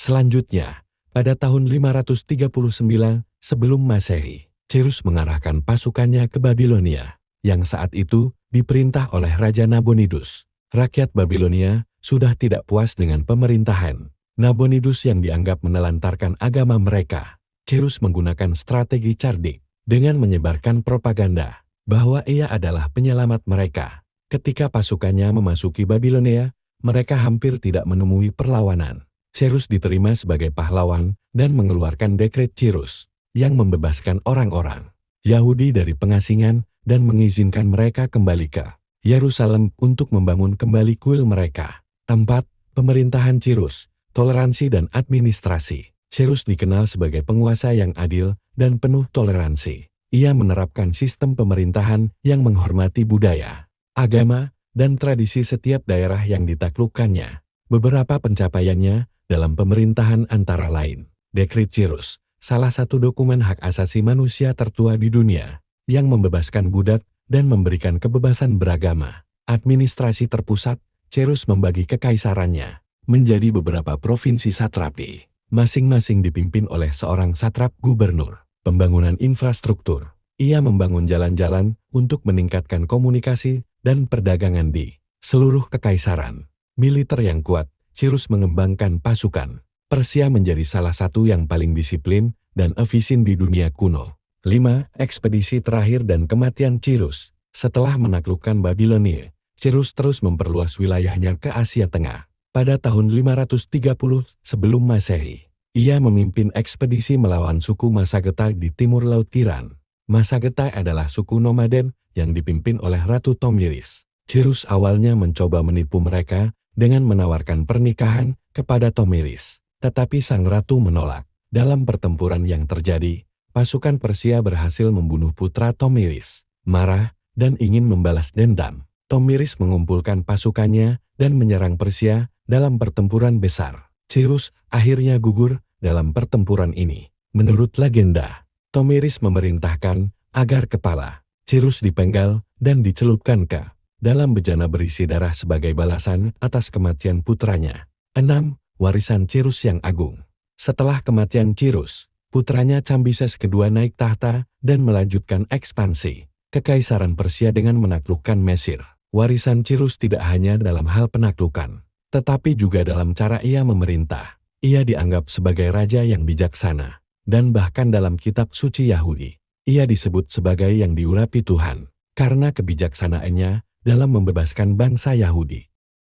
Selanjutnya, pada tahun 539 sebelum Masehi, Cyrus mengarahkan pasukannya ke Babilonia, yang saat itu diperintah oleh Raja Nabonidus. Rakyat Babilonia sudah tidak puas dengan pemerintahan Nabonidus yang dianggap menelantarkan agama mereka. Cyrus menggunakan strategi cerdik dengan menyebarkan propaganda bahwa ia adalah penyelamat mereka. Ketika pasukannya memasuki Babilonia, mereka hampir tidak menemui perlawanan. Cyrus diterima sebagai pahlawan dan mengeluarkan dekret Cyrus yang membebaskan orang-orang Yahudi dari pengasingan dan mengizinkan mereka kembali ke Yerusalem untuk membangun kembali kuil mereka. Tempat pemerintahan Cyrus, toleransi dan administrasi. Cyrus dikenal sebagai penguasa yang adil dan penuh toleransi. Ia menerapkan sistem pemerintahan yang menghormati budaya, agama, dan tradisi setiap daerah yang ditaklukkannya. Beberapa pencapaiannya dalam pemerintahan antara lain Dekret Cyrus, salah satu dokumen hak asasi manusia tertua di dunia, yang membebaskan budak dan memberikan kebebasan beragama. Administrasi terpusat, Cyrus membagi kekaisarannya menjadi beberapa provinsi satrapi, masing-masing dipimpin oleh seorang satrap gubernur. Pembangunan infrastruktur, ia membangun jalan-jalan untuk meningkatkan komunikasi dan perdagangan di seluruh kekaisaran. Militer yang kuat, Cyrus mengembangkan pasukan. Persia menjadi salah satu yang paling disiplin dan efisien di dunia kuno. 5. Ekspedisi terakhir dan kematian Cyrus. Setelah menaklukkan Babilonia, Cyrus terus memperluas wilayahnya ke Asia Tengah. Pada tahun 530 sebelum Masehi, ia memimpin ekspedisi melawan suku Masagetai di timur Laut Tiran. Masagetai adalah suku nomaden yang dipimpin oleh Ratu Tomiris. Cyrus awalnya mencoba menipu mereka dengan menawarkan pernikahan kepada Tomiris, tetapi sang ratu menolak. Dalam pertempuran yang terjadi, pasukan Persia berhasil membunuh putra Tomiris. Marah dan ingin membalas dendam, Tomiris mengumpulkan pasukannya dan menyerang Persia dalam pertempuran besar. Cyrus akhirnya gugur dalam pertempuran ini. Menurut legenda, Tomiris memerintahkan agar kepala Cyrus dipenggal dan dicelupkan ke dalam bejana berisi darah sebagai balasan atas kematian putranya. 6. Warisan Cyrus yang agung. Setelah kematian Cyrus, putranya Cambises kedua naik tahta dan melanjutkan ekspansi Kekaisaran Persia dengan menaklukkan Mesir. Warisan Cyrus tidak hanya dalam hal penaklukan, tetapi juga dalam cara ia memerintah. Ia dianggap sebagai raja yang bijaksana, dan bahkan dalam kitab suci Yahudi, ia disebut sebagai yang diurapi Tuhan, karena kebijaksanaannya dalam membebaskan bangsa Yahudi.